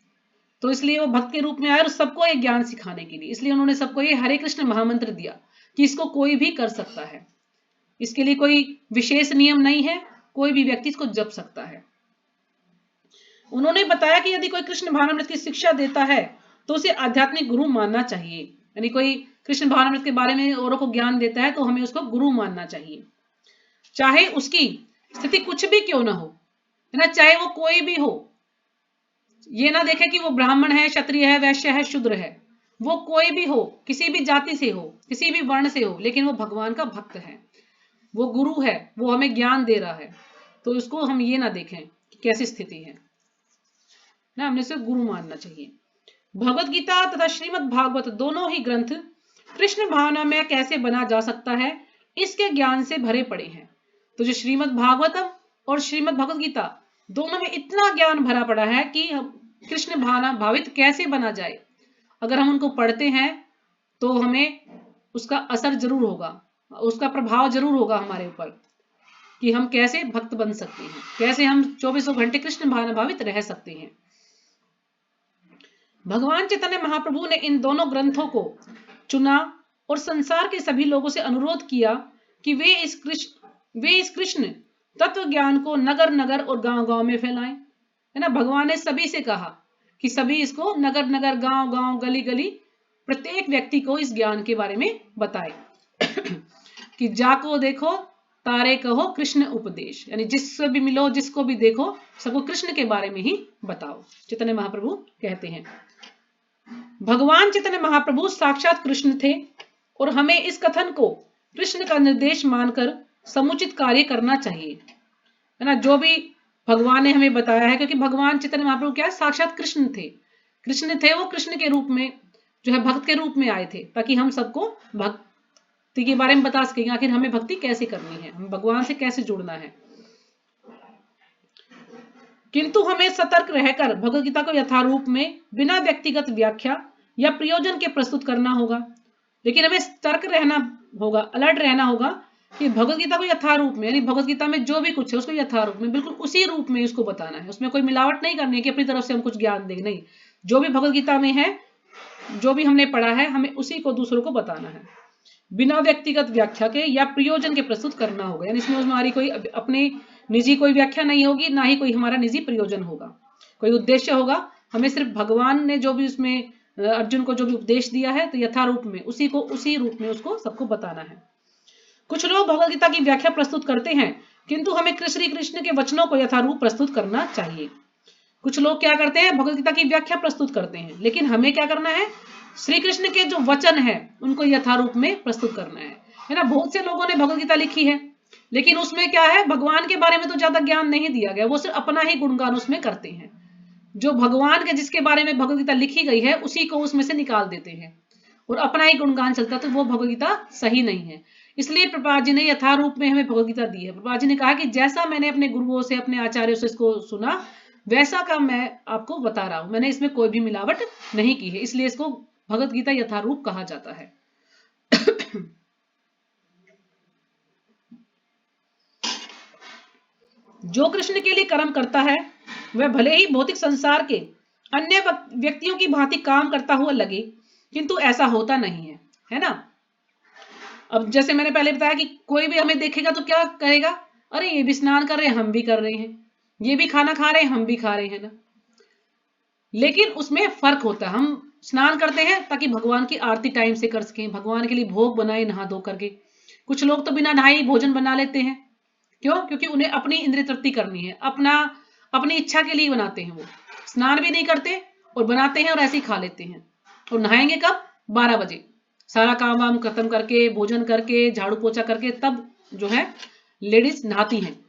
तो इसलिए वो भक्त के रूप में आए और सबको एक ज्ञान सिखाने के लिए, इसलिए उन्होंने सबको ये हरे कृष्ण महामंत्र दिया कि इसको कोई भी कर सकता है, इसके लिए कोई विशेष नियम नहीं है, कोई भी व्यक्ति इसको जप सकता है। उन्होंने बताया कि यदि कोई कृष्ण भावनामृत की शिक्षा देता है तो उसे आध्यात्मिक गुरु मानना चाहिए, यानी कोई कृष्ण भावनामृत के बारे में औरों को ज्ञान देता है तो हमें उसको गुरु मानना चाहिए, चाहे उसकी स्थिति कुछ भी क्यों ना हो, है ना, चाहे वो कोई भी हो। ये ना देखे कि वो ब्राह्मण है, क्षत्रिय है, वैश्य है, शूद्र है, वो कोई भी हो, किसी भी जाति से हो, किसी भी वर्ण से हो, लेकिन वो भगवान का भक्त है, वो गुरु है, वो हमें ज्ञान दे रहा है, तो उसको हम ये ना देखें कि कैसी स्थिति है ना, हमने उसे गुरु मानना चाहिए। भगवद गीता तथा श्रीमद् भागवत दोनों ही ग्रंथ कृष्ण भावना में कैसे बना जा सकता है इसके ज्ञान से भरे पड़े हैं। तो जो श्रीमद् भागवतम और श्रीमद् भगवद गीता दोनों में इतना ज्ञान भरा पड़ा है कि कृष्ण भावना भावित कैसे बना जाए। अगर हम उनको पढ़ते हैं तो हमें उसका असर जरूर होगा, उसका प्रभाव जरूर होगा हमारे ऊपर कि हम कैसे भक्त बन सकते हैं, कैसे हम 24 घंटे कृष्ण भावना भावित रह सकते हैं। भगवान चैतन्य महाप्रभु ने इन दोनों ग्रंथों को चुना और संसार के सभी लोगों से अनुरोध किया कि वे इस कृष्ण तत्व ज्ञान को नगर नगर और गांव गांव में फैलाएं, है ना। भगवान ने सभी से कहा कि सभी इसको नगर नगर, गांव गांव, गली गली, प्रत्येक व्यक्ति को इस ज्ञान के बारे में बताए कि जाको देखो तारे कहो कृष्ण उपदेश, यानी जिससे भी मिलो, जिसको भी देखो, सबको कृष्ण के बारे में ही बताओ। चैतन्य महाप्रभु कहते हैं भगवान चैतन्य महाप्रभु साक्षात कृष्ण थे और हमें इस कथन को कृष्ण का निर्देश मानकर समुचित कार्य करना चाहिए, है ना। जो भी भगवान ने हमें बताया है, क्योंकि भगवान चैतन्य महाप्रभु क्या साक्षात कृष्ण थे, वो कृष्ण के रूप में जो है भक्त के रूप में आए थे, ताकि हम सबको भक्ति के बारे में बता सकेंगे, आखिर हमें भक्ति कैसे करनी है, हम भगवान से कैसे जुड़ना है। किंतु हमें सतर्क रहकर भगवद गीता को यथारूप में बिना व्यक्तिगत व्याख्या या प्रयोजन के प्रस्तुत करना होगा। लेकिन हमें सतर्क रहना होगा, अलर्ट रहना होगा कि भगवत गीता को यथारूप में, यानी भगवत गीता में जो भी कुछ है उसको यथारूप में, बिल्कुल उसी रूप में उसको बताना है। उसमें कोई मिलावट नहीं करनी है कि अपनी तरफ से हम कुछ ज्ञान देंगे, नहीं। जो भी भगवत गीता में है, जो भी हमने पढ़ा है, हमें उसी को दूसरों को बताना है, बिना व्यक्तिगत व्याख्या के या प्रयोजन के प्रस्तुत करना होगा। यानी इसमें हमारी कोई अपनी निजी कोई व्याख्या नहीं होगी, ना ही कोई हमारा निजी प्रयोजन होगा, कोई उद्देश्य होगा। हमें सिर्फ भगवान ने जो भी उसमें अर्जुन को जो भी उपदेश दिया है, तो यथारूप में उसी को उसी रूप में उसको सबको बताना है। कुछ लोग भगवत गीता की व्याख्या प्रस्तुत करते हैं, किंतु हमें श्री कृष्ण के वचनों को यथारूप प्रस्तुत करना चाहिए। कुछ लोग क्या करते हैं, भगवत गीता की व्याख्या प्रस्तुत करते हैं, लेकिन हमें क्या करना है, श्री कृष्ण के जो वचन है उनको यथारूप में प्रस्तुत करना है ना। बहुत से लोगों ने भगवत गीता लिखी है, लेकिन उसमें क्या है, भगवान के बारे में तो ज्यादा ज्ञान नहीं दिया गया, वो सिर्फ अपना ही गुणगान उसमें करते हैं। जो भगवान के जिसके बारे में भगवत गीता लिखी गई है उसी को उसमें से निकाल देते हैं और अपना ही गुणगान चलता, तो वो भगवत गीता सही नहीं है। इसलिए प्रभुपाद जी ने यथारूप में हमें भगवत गीता दी है। प्रभुपाद जी ने कहा कि जैसा मैंने अपने गुरुओं से, अपने आचार्यों से इसको सुना, वैसा का मैं आपको बता रहा हूं, मैंने इसमें कोई भी मिलावट नहीं की है, इसलिए इसको भगवत गीता यथारूप कहा जाता है। जो कृष्ण के लिए कर्म करता है वह भले ही भौतिक संसार के अन्य व्यक्तियों की भांति काम करता हुआ लगे, किंतु ऐसा होता नहीं है ना। अब जैसे मैंने पहले बताया कि कोई भी हमें देखेगा तो क्या कहेगा, अरे ये भी स्नान कर रहे हैं, हम भी कर रहे हैं, ये भी खाना खा रहे हैं, हम भी खा रहे हैं ना। लेकिन उसमें फर्क होता है। हम स्नान करते हैं ताकि भगवान की आरती टाइम से कर सकें, भगवान के लिए भोग बनाए नहा धो करके। कुछ लोग तो बिना नहाए भोजन बना लेते हैं, क्यों? क्योंकि उन्हें अपनी इंद्रिय तृप्ति करनी है, अपनी इच्छा के लिए बनाते हैं। वो स्नान भी नहीं करते और बनाते हैं और ऐसे ही खा लेते हैं। और नहाएंगे कब? 12 बजे, सारा काम वाम खत्म करके, भोजन करके, झाड़ू पोछा करके, तब जो है लेडीज नहाती हैं।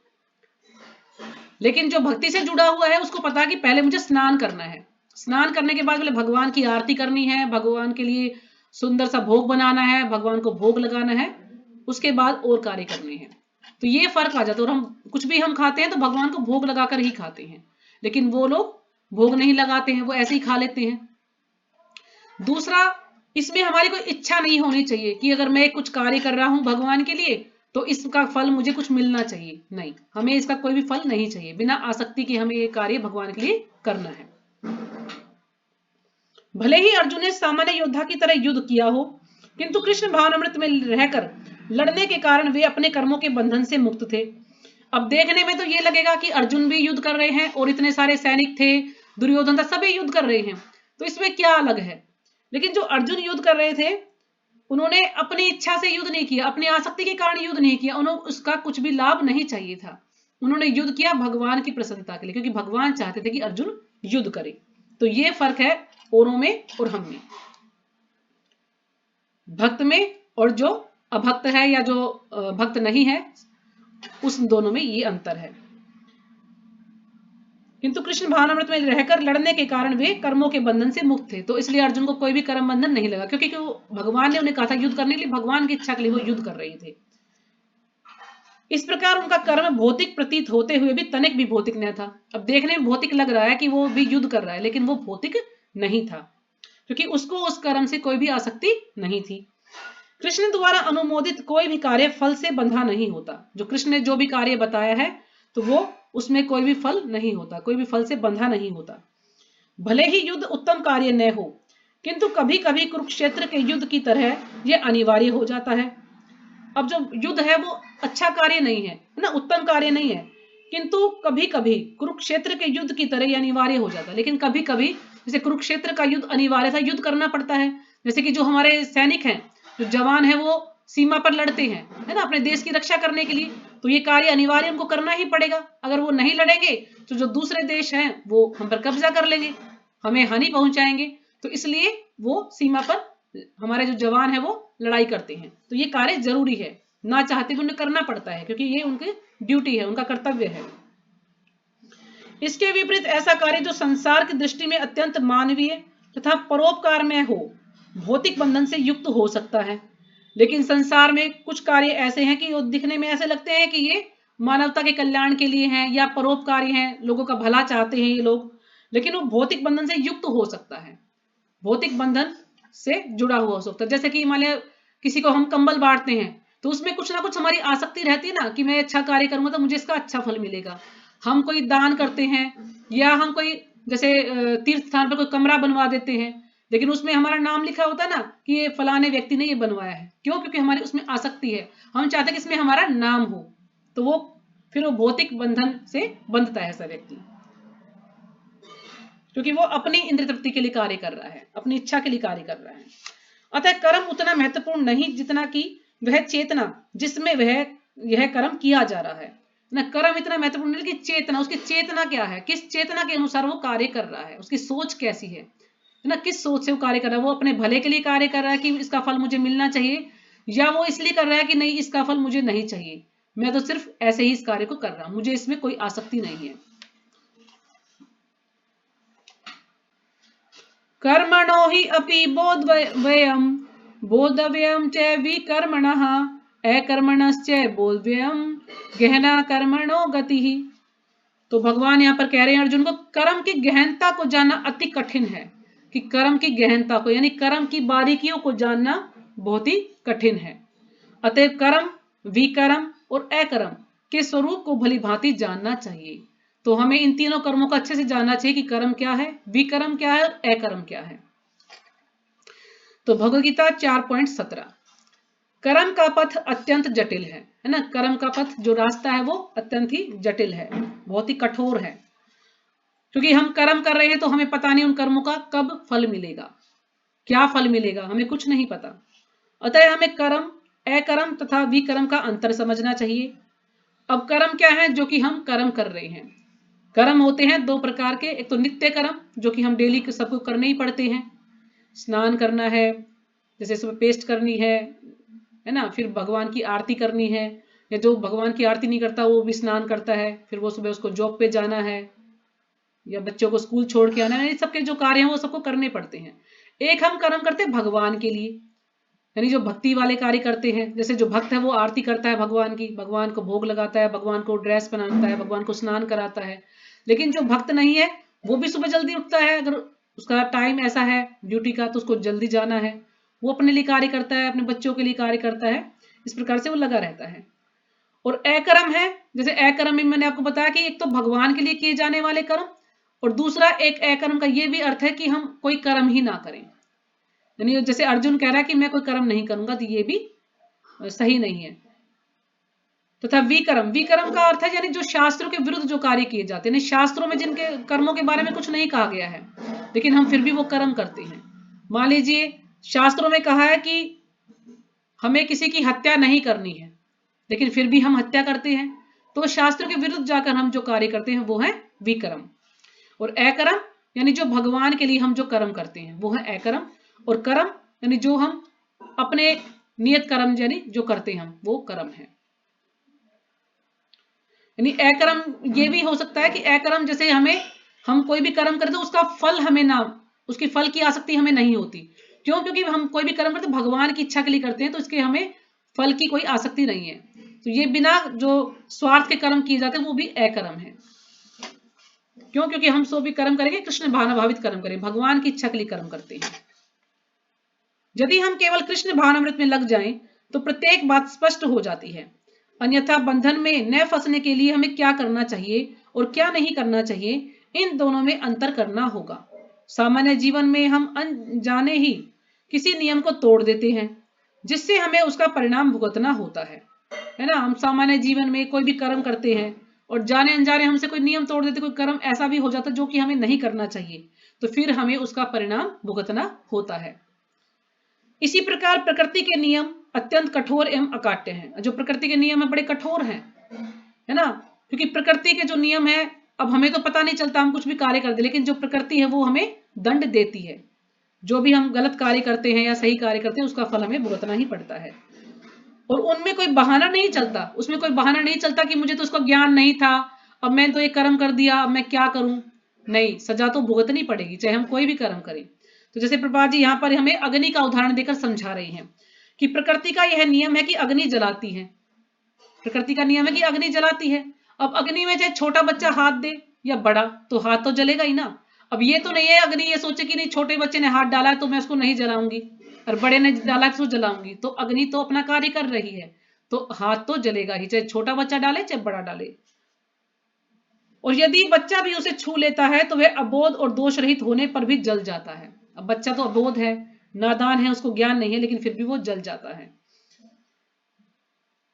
लेकिन जो भक्ति से जुड़ा हुआ है उसको पता है कि पहले मुझे स्नान करना है, स्नान करने के बाद पहले भगवान की आरती करनी है, भगवान के लिए सुंदर सा भोग बनाना है, भगवान को भोग लगाना है, उसके बाद और कार्य करने हैं। तो ये फर्क आ जाता है। और हम कुछ भी हम खाते हैं तो भगवान को भोग लगाकर ही खाते हैं, लेकिन वो लोग भोग नहीं लगाते हैं, वो ऐसे ही खा लेते हैं। दूसरा, इसमें हमारी कोई इच्छा नहीं होनी चाहिए कि अगर मैं कुछ कार्य कर रहा हूं भगवान के लिए तो इसका फल मुझे कुछ मिलना चाहिए, नहीं, हमें इसका कोई भी फल नहीं चाहिए। बिना आसक्ति के हमें ये कार्य भगवान के लिए करना है। भले ही अर्जुन ने सामान्य योद्धा की तरह युद्ध किया हो, किंतु कृष्ण भावनामृत में रहकर लड़ने के कारण वे अपने कर्मों के बंधन से मुक्त थे। अब देखने में तो ये लगेगा कि अर्जुन भी युद्ध कर रहे हैं और इतने सारे सैनिक थे, दुर्योधन था, सभी युद्ध कर रहे हैं, तो इसमें क्या अलग है। लेकिन जो अर्जुन युद्ध कर रहे थे उन्होंने अपनी इच्छा से युद्ध नहीं किया, अपनी आसक्ति के कारण युद्ध नहीं किया, उन्हें उसका कुछ भी लाभ नहीं चाहिए था। उन्होंने युद्ध किया भगवान की प्रसन्नता के लिए, क्योंकि भगवान चाहते थे कि अर्जुन युद्ध करे। तो ये फर्क है औरों में और हम में, भक्त में और जो अभक्त है या जो भक्त नहीं है, उस दोनों में ये अंतर है। किंतु कृष्ण भावनामृत में रहकर लड़ने के कारण वे कर्मों के बंधन से मुक्त थे, तो इसलिए अर्जुन को कोई भी कर्म बंधन नहीं लगा, क्योंकि भगवान ने उन्हें कहा था युद्ध करने के लिए, भगवान की इच्छा के लिए वो युद्ध कर रहे थे। इस प्रकार उनका कर्म भौतिक प्रतीत होते हुए भी तनिक भी भौतिक न था। अब देखने में भौतिक लग रहा है कि वो भी युद्ध कर रहा है, लेकिन वो भौतिक नहीं था, क्योंकि उसको उस कर्म से कोई भी आसक्ति नहीं थी। कृष्ण द्वारा अनुमोदित कोई भी कार्य फल से बंधा नहीं होता। जो कृष्ण ने जो भी कार्य बताया है तो वो उसमें कोई भी फल नहीं होता, कोई भी फल से बंधा नहीं होता। भले ही युद्ध उत्तम कार्य न हो, किंतु कभी कभी कुरुक्षेत्र के युद्ध की तरह यह अनिवार्य हो जाता है। अब जो युद्ध है वो अच्छा कार्य नहीं है ना, उत्तम कार्य नहीं है, किंतु कभी कभी कुरुक्षेत्र के युद्ध की तरह यह अनिवार्य हो जाता है। लेकिन कभी कभी, जैसे कुरुक्षेत्र का युद्ध अनिवार्य था, युद्ध करना पड़ता है। जैसे कि जो हमारे सैनिक हैं, जो जवान है, वो सीमा पर लड़ते हैं, है ना, अपने देश की रक्षा करने के लिए, तो ये कार्य अनिवार्य उनको करना ही पड़ेगा। अगर वो नहीं लड़ेंगे तो जो दूसरे देश हैं वो हम पर कब्जा कर लेंगे, हमें हानि पहुंचाएंगे। तो इसलिए वो सीमा पर हमारे जो जवान है वो लड़ाई करते हैं। तो ये कार्य जरूरी है, ना चाहते भी उन्हें करना पड़ता है, क्योंकि ये उनकी ड्यूटी है, उनका कर्तव्य है। इसके विपरीत ऐसा कार्य जो संसार की दृष्टि में अत्यंत मानवीय तथा परोपकार में हो, भौतिक बंधन से युक्त हो सकता है। लेकिन संसार में कुछ कार्य ऐसे हैं कि वो दिखने में ऐसे लगते हैं कि ये मानवता के कल्याण के लिए हैं या परोपकारी हैं, लोगों का भला चाहते हैं ये लोग, लेकिन वो भौतिक बंधन से युक्त हो सकता है। भौतिक बंधन से जुड़ा हुआ हो सकता है। जैसे कि मान लिया किसी को हम कंबल बांटते हैं तो उसमें कुछ ना कुछ हमारी आसक्ति रहती है ना कि मैं अच्छा कार्य करूंगा तो मुझे इसका अच्छा फल मिलेगा। हम कोई दान करते हैं या हम कोई जैसे तीर्थ स्थान पर कोई कमरा बनवा देते हैं, लेकिन उसमें हमारा नाम लिखा होता है ना कि ये फलाने व्यक्ति ने ये बनवाया है। क्यों? क्योंकि हमारी उसमें आसक्ति है, हम चाहते हैं कि इसमें हमारा नाम हो, तो वो फिर वो भौतिक बंधन से बंधता है ऐसा व्यक्ति, क्योंकि वो अपनी इंद्रिय तृप्ति के लिए कार्य कर रहा है, अपनी इच्छा के लिए कार्य कर रहा है। अतः कर्म उतना महत्वपूर्ण नहीं जितना कि वह चेतना जिसमें वह यह कर्म किया जा रहा है ना। कर्म इतना महत्वपूर्ण नहीं कि चेतना, उसकी चेतना क्या है, किस चेतना के अनुसार वो कार्य कर रहा है, उसकी सोच कैसी है ना, किस सोच से वो कार्य कर रहा है। वो अपने भले के लिए कार्य कर रहा है कि इसका फल मुझे मिलना चाहिए, या वो इसलिए कर रहा है कि नहीं इसका फल मुझे नहीं चाहिए, मैं तो सिर्फ ऐसे ही इस कार्य को कर रहा हूं, मुझे इसमें कोई आसक्ति नहीं है। कर्मणो हि अपि बोधव्यम च विकर्मणः अकर्मणश्च बोधव्यम गहना कर्मणो गति। तो भगवान यहाँ पर कह रहे हैं अर्जुन को कर्म की गहनता को जानना अति कठिन है, कि कर्म की गहनता को यानी कर्म की बारीकियों को जानना बहुत ही कठिन है। अतः कर्म, विकर्म और अकर्म के स्वरूप को भली भांति जानना चाहिए। तो हमें इन तीनों कर्मों को अच्छे से जानना चाहिए कि कर्म क्या है, विकर्म क्या है और अकर्म क्या है। तो भगवद गीता 4.17 कर्म का पथ अत्यंत जटिल है ना। कर्म का पथ जो रास्ता है वो अत्यंत ही जटिल है, बहुत ही कठोर है, क्योंकि हम कर्म कर रहे हैं तो हमें पता नहीं उन कर्मों का कब फल मिलेगा, क्या फल मिलेगा, हमें कुछ नहीं पता। अतः हमें कर्म, अकर्म तथा विकर्म का अंतर समझना चाहिए। अब कर्म क्या है जो कि हम कर्म कर रहे हैं। कर्म होते हैं दो प्रकार के, एक तो नित्य कर्म जो कि हम डेली सबको करने ही पड़ते हैं, स्नान करना है, जैसे सुबह पेस्ट करनी है ना, फिर भगवान की आरती करनी है, या जो भगवान की आरती नहीं करता वो भी स्नान करता है, फिर वो सुबह उसको जॉब पे जाना है या बच्चों को स्कूल छोड़ के आना है, ये सबके जो कार्य हैं वो सबको करने पड़ते हैं। एक हम कर्म करते हैं भगवान के लिए, यानी जो भक्ति वाले कार्य करते हैं, जैसे जो भक्त है वो आरती करता है भगवान की, भगवान को भोग लगाता है, भगवान को ड्रेस पहनाता है, भगवान को स्नान कराता है। लेकिन जो भक्त नहीं है वो भी सुबह जल्दी उठता है, अगर उसका टाइम ऐसा है ड्यूटी का तो उसको जल्दी जाना है, वो अपने लिए कार्य करता है, अपने बच्चों के लिए कार्य करता है, इस प्रकार से वो लगा रहता है। और अकर्म है, जैसे अकर्म में मैंने आपको बताया कि एक तो भगवान के लिए किए जाने वाले कर्म, और दूसरा एक अकर्म का ये भी अर्थ है कि हम कोई कर्म ही ना करें, यानी जैसे अर्जुन कह रहा है कि मैं कोई कर्म नहीं करूंगा, तो ये भी सही नहीं है। तथा विकर्म, विकर्म का अर्थ है यानी जो शास्त्रों के विरुद्ध जो कार्य किए जाते हैं, शास्त्रों में जिनके कर्मों के बारे में कुछ नहीं कहा गया है लेकिन हम फिर भी वो कर्म करते हैं। मान लीजिए शास्त्रों में कहा है कि हमें किसी की हत्या नहीं करनी है, लेकिन फिर भी हम हत्या करते हैं, तो शास्त्रों के विरुद्ध जाकर हम जो कार्य करते हैं वो है विकर्म। और अकर्म यानी जो भगवान के लिए हम जो कर्म करते हैं वो है अकर्म, और कर्म यानी जो हम अपने नियत कर्म यानी जो करते हैं हम वो कर्म है। यानी अकर्म ये भी हो सकता है कि अकर्म जैसे हम कोई भी कर्म करते हैं उसका फल हमें ना, उसकी फल की आसक्ति हमें नहीं होती। क्यों? क्योंकि हम कोई भी कर्म करते हैं भगवान की इच्छा के लिए करते हैं, तो इसके हमें फल की कोई आसक्ति नहीं है। तो ये बिना जो स्वार्थ के कर्म किए जाते हैं वो भी अकर्म है। क्यों? क्योंकि हम सो भी कर्म करेंगे कृष्ण भावनाभावित कर्म करें, भगवान की इच्छा के लिए कर्म करते हैं। यदि हम केवल कृष्ण भावनामृत में लग जाएं तो प्रत्येक बात स्पष्ट हो जाती है। अन्यथा बंधन में न फंसने के लिए हमें क्या करना चाहिए और क्या नहीं करना चाहिए, इन दोनों में अंतर करना होगा। सामान्य जीवन में हम अनजाने ही किसी नियम को तोड़ देते हैं जिससे हमें उसका परिणाम भुगतना होता है ना। हम सामान्य जीवन में कोई भी कर्म करते हैं और जाने अनजाने हमसे कोई नियम तोड़ देते, कोई कर्म ऐसा भी हो जाता जो कि हमें नहीं करना चाहिए, तो फिर हमें उसका परिणाम भुगतना होता है। इसी प्रकार प्रकृति के नियम अत्यंत कठोर एवं अकाट्य हैं। जो प्रकृति के नियम है बड़े कठोर हैं, है ना, क्योंकि प्रकृति के जो नियम है, अब हमें तो पता नहीं चलता हम कुछ भी कार्य करते, लेकिन जो प्रकृति है वो हमें दंड देती है। जो भी हम गलत कार्य करते हैं या सही कार्य करते हैं उसका फल हमें भुगतना ही पड़ता है। और उनमें कोई बहाना नहीं चलता, उसमें कोई बहाना नहीं चलता कि मुझे तो उसका ज्ञान नहीं था, अब मैं तो ये कर्म कर दिया, अब मैं क्या करूं। नहीं, सजा तो भुगतनी पड़ेगी चाहे हम कोई भी कर्म करें। तो जैसे प्रभा जी यहाँ पर हमें अग्नि का उदाहरण देकर समझा रही हैं कि प्रकृति का यह नियम है कि अग्नि जलाती है, प्रकृति का नियम है कि अग्नि जलाती है। अब अग्नि में चाहे छोटा बच्चा हाथ दे या बड़ा, तो हाथ तो जलेगा ही ना। अब ये तो नहीं है अग्नि ये सोचे कि नहीं छोटे बच्चे ने हाथ डाला तो मैं उसको नहीं जलाऊंगी, और बड़े ने डाला तो जलाऊंगी। तो अग्नि तो अपना कार्य कर रही है, तो हाथ तो जलेगा ही, चाहे छोटा बच्चा डाले चाहे बड़ा डाले। और यदि बच्चा भी उसे छू लेता है तो वह अबोध और दोष रहित होने पर भी जल जाता है। अब बच्चा तो अबोध है, नादान है, उसको ज्ञान नहीं है, लेकिन फिर भी वो जल जाता है।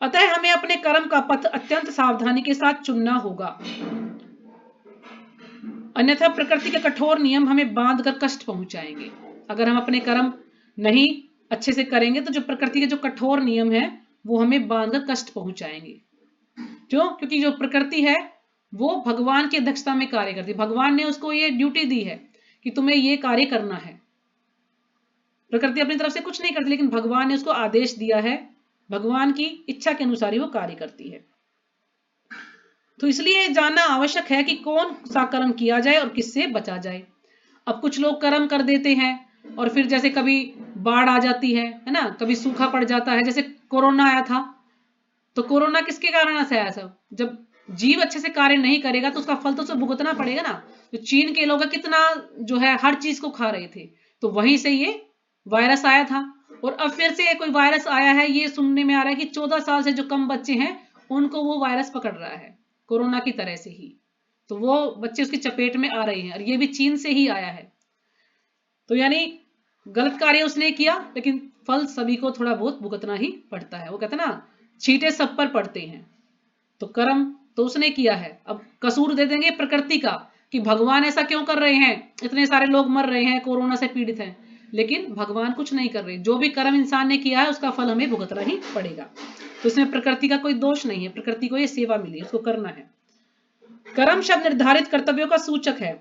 अतः हमें अपने कर्म का पथ अत्यंत सावधानी के साथ चुनना होगा, अन्यथा प्रकृति के कठोर नियम हमें बांध कर कष्ट पहुंचाएंगे। अगर हम अपने कर्म नहीं अच्छे से करेंगे तो जो प्रकृति के जो कठोर नियम है वो हमें बांध कर कष्ट पहुंचाएंगे। क्यों? क्योंकि जो प्रकृति है वो भगवान की अध्यक्षता में कार्य करती है। भगवान ने उसको ये ड्यूटी दी है कि तुम्हें ये कार्य करना है। प्रकृति अपनी तरफ से कुछ नहीं करती, लेकिन भगवान ने उसको आदेश दिया है, भगवान की इच्छा के अनुसार ही वो कार्य करती है। तो इसलिए जानना आवश्यक है कि कौन सा कर्म किया जाए और किससे बचा जाए। अब कुछ लोग कर्म कर देते हैं और फिर जैसे कभी बाढ़ आ जाती है ना, कभी सूखा पड़ जाता है, जैसे कोरोना आया था। तो कोरोना किसके कारण से आया सब? जब जीव अच्छे से कार्य नहीं करेगा तो उसका फल तो उसे भुगतना पड़ेगा ना। तो चीन के लोग कितना जो है हर चीज को खा रहे थे, तो वहीं से ये वायरस आया था। और अब फिर से कोई वायरस आया है, ये सुनने में आ रहा है कि 14 साल से जो कम बच्चे हैं उनको वो वायरस पकड़ रहा है, कोरोना की तरह से ही। तो वो बच्चे उसकी चपेट में आ रहे हैं, और ये भी चीन से ही आया है। तो यानी गलत कार्य उसने किया, लेकिन फल सभी को थोड़ा बहुत भुगतना ही पड़ता है। वो कहते हैं ना, छींटे सब पर पड़ते हैं। तो कर्म तो उसने किया है, अब कसूर दे देंगे प्रकृति का कि भगवान ऐसा क्यों कर रहे हैं, इतने सारे लोग मर रहे हैं, कोरोना से पीड़ित हैं। लेकिन भगवान कुछ नहीं कर रहे, जो भी कर्म इंसान ने किया है उसका फल हमें भुगतना ही पड़ेगा। तो इसमें प्रकृति का कोई दोष नहीं है, प्रकृति को ये सेवा मिली, उसको करना है। कर्म शब्द निर्धारित कर्तव्यों का सूचक है,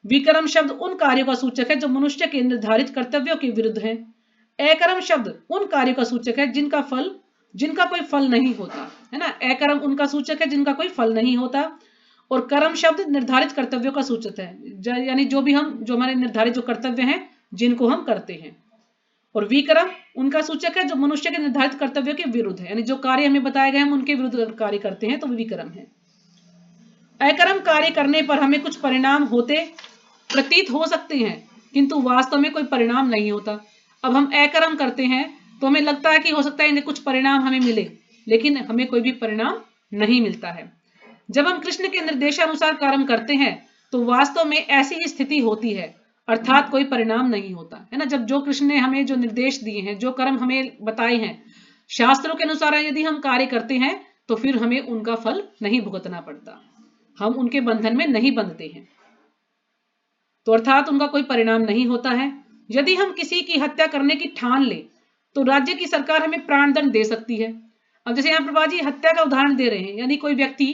विकर्म शब्द उन कार्यों का सूचक है जो मनुष्य के निर्धारित कर्तव्यों के विरुद्ध है। अकर्म शब्द उन कार्यों का सूचक है जिनका कोई फल नहीं होता है ना। अकर्म उनका सूचक है जिनका कोई फल नहीं होता, और कर्म शब्द निर्धारित कर्तव्यों का सूचक है, यानी जो हमारे निर्धारित जो कर्तव्य हैं जिनको हम करते हैं। और विकर्म उनका सूचक है जो मनुष्य के निर्धारित कर्तव्यों के विरुद्ध है, यानी जो कार्य हमें बताए गए हम उनके विरुद्ध कार्य करते हैं, तो विकर्म है। अकर्म कार्य करने पर हमें कुछ परिणाम होते प्रतीत हो सकते हैं, किंतु वास्तव में कोई परिणाम नहीं होता। अब हम अकर्म करते हैं तो हमें लगता है कि हो सकता है इनके कुछ परिणाम हमें मिले, लेकिन हमें कोई भी परिणाम नहीं मिलता है। जब हम कृष्ण के निर्देशानुसार कर्म करते हैं तो वास्तव में ऐसी ही स्थिति होती है, अर्थात कोई परिणाम नहीं होता है ना। जब जो कृष्ण ने हमें जो निर्देश दिए हैं, जो कर्म हमें बताए हैं, शास्त्रों के अनुसार यदि हम कार्य करते हैं तो फिर हमें उनका फल नहीं भुगतना पड़ता, हम उनके बंधन में नहीं बंधते हैं, तो अर्थात उनका कोई परिणाम नहीं होता है। यदि हम किसी की हत्या करने की ठान ले तो राज्य की सरकार हमें प्राणदंड दे सकती है। अब जैसे यहाँ प्रभा जी हत्या का उदाहरण दे रहे हैं, यानी कोई व्यक्ति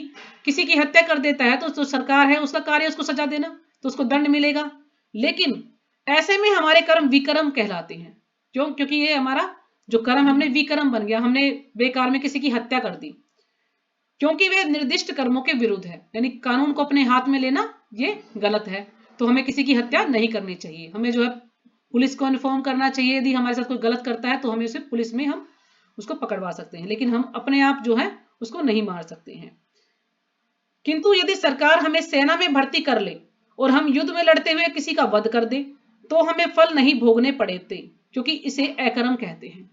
किसी की हत्या कर देता है तो जो सरकार है उसका कार्य उसको सजा देना, तो उसको दंड मिलेगा। लेकिन ऐसे में हमारे कर्म विकर्म कहलाते हैं। क्यों? क्योंकि ये हमारा जो कर्म हमने विकर्म बन गया, हमने बेकार में किसी की हत्या कर दी, क्योंकि वे निर्दिष्ट कर्मों के विरुद्ध है। यानी कानून को अपने हाथ में लेना ये गलत है, तो हमें किसी की हत्या नहीं करनी चाहिए। हमें जो है पुलिस को इन्फॉर्म करना चाहिए, यदि हमारे साथ कोई गलत करता है तो हमें उसे पुलिस में हम उसको पकड़वा सकते हैं, लेकिन हम अपने आप जो है उसको नहीं मार सकते हैं। किंतु यदि सरकार हमें सेना में भर्ती कर ले और हम युद्ध में लड़ते हुए किसी का वध कर दे तो हमें फल नहीं भोगने पड़ते, क्योंकि इसे अकर्म कहते हैं।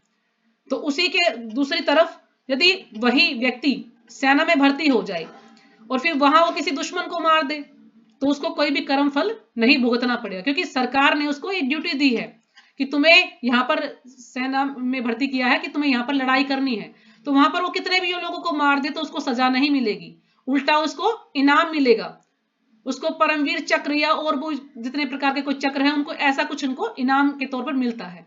तो उसी के दूसरी तरफ यदि वही व्यक्ति सेना में भर्ती हो जाए और फिर वहां वो किसी दुश्मन को मार दे तो उसको कोई भी कर्म फल नहीं भुगतना पड़ेगा, क्योंकि सरकार ने उसको एक ड्यूटी दी है कि तुम्हें यहाँ पर सेना में भर्ती किया है कि तुम्हें यहाँ पर लड़ाई करनी है। तो वहां पर वो कितने भी लोगों को मार दे तो उसको सजा नहीं मिलेगी, उल्टा उसको इनाम मिलेगा। उसको परमवीर चक्र या और वो जितने प्रकार के कोई चक्र हैं उनको ऐसा कुछ उनको इनाम के तौर पर मिलता है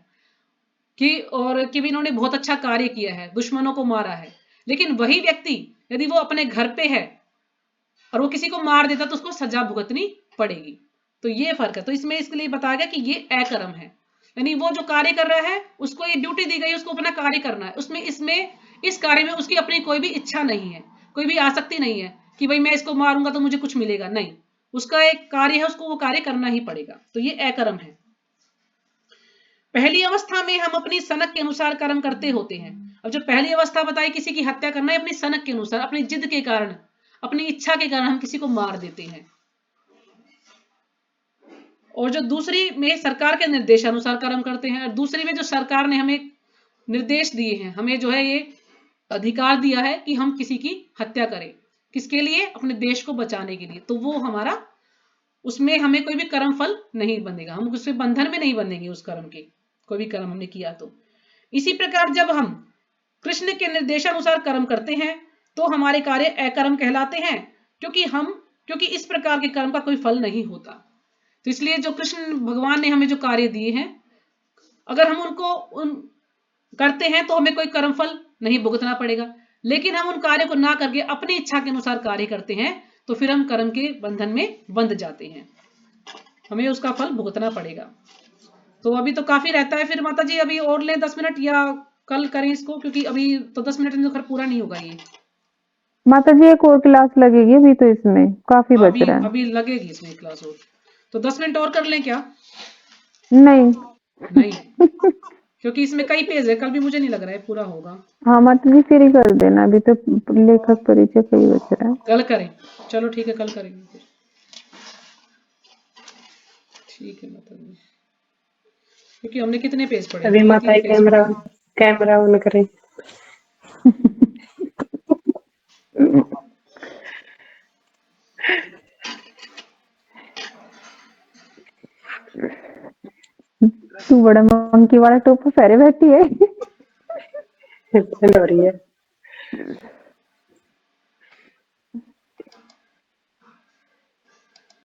कि भी इन्होंने बहुत अच्छा कार्य किया है, दुश्मनों को मारा है। लेकिन वही व्यक्ति यदि वो अपने घर पे है और वो किसी को मार देता तो उसको सजा भुगतनी पड़ेगी। तो ये फर्क है। तो इसमें इसके लिए बताया गया कि ये अकर्म है, यानी वो जो कार्य कर रहा है उसको ये ड्यूटी दी गई, उसको अपना कार्य करना है। उसमें इस कार्य में उसकी अपनी कोई भी इच्छा नहीं है, कोई भी आसक्ति नहीं है कि भाई मैं इसको मारूंगा तो मुझे कुछ मिलेगा, नहीं। उसका एक कार्य है, उसको वो कार्य करना ही पड़ेगा। तो ये अकर्म है। पहली अवस्था में हम अपनी सनक के अनुसार कर्म करते होते हैं। अब जो पहली अवस्था बताई किसी की हत्या करना है, अपनी सनक के अनुसार, अपनी जिद के कारण, अपनी इच्छा के कारण हम किसी को मार देते हैं। और जो दूसरी में सरकार के निर्देशानुसार कर्म करते हैं, और दूसरी में जो सरकार ने हमें निर्देश दिए हैं, हमें जो है ये अधिकार दिया है कि हम किसी की हत्या करें, किसके लिए? अपने देश को बचाने के लिए, तो वो हमारा, उसमें हमें कोई भी कर्म फल नहीं बंधेगा, हम उससे बंधन में नहीं बंधेंगे उस कर्म के, कोई भी कर्म हमने किया तो। इसी प्रकार जब हम कृष्ण के निर्देशानुसार कर्म करते हैं तो हमारे कार्य अकर्म कहलाते हैं, क्योंकि इस प्रकार के कर्म का कोई फल नहीं होता। तो इसलिए जो कृष्ण भगवान ने हमें जो कार्य दिए हैं, अगर हम उनको करते हैं तो हमें कोई कर्म फल नहीं भुगतना पड़ेगा, लेकिन हम उन कार्य को ना करके अपनी इच्छा के अनुसार कार्य करते हैं तो फिर हम कर्म के बंधन में बंध जाते हैं, हमें उसका फल भुगतना पड़ेगा। तो अभी तो काफी रहता है, फिर माता जी अभी और लें 10 मिनट या कल करें इसको, क्योंकि अभी तो 10 मिनट में तो खैर पूरा नहीं होगा ये। माता जी एक और क्लास लगेगी अभी तो, इसमें काफी बच रहा है। अभी लगेगी इसमें क्लास और, तो 10 मिनट और कर लें क्या? नहीं क्योंकि इसमें कई पेज है, कल भी मुझे नहीं लग रहा है पूरा होगा। हाँ माता जी फिर ही कर देना, अभी तो लेखक परिचय कई बच रहा है। कल करें, चलो ठीक है, कल करेंगे फिर। ठीक है माता जी, क्योंकि हमने कितने पेज पढ़े? अभी माता जी कैमरा ऑन करें। तू बड़ा मंकी वाला टोपा पहरे बैठी है। ठंड हो रही है।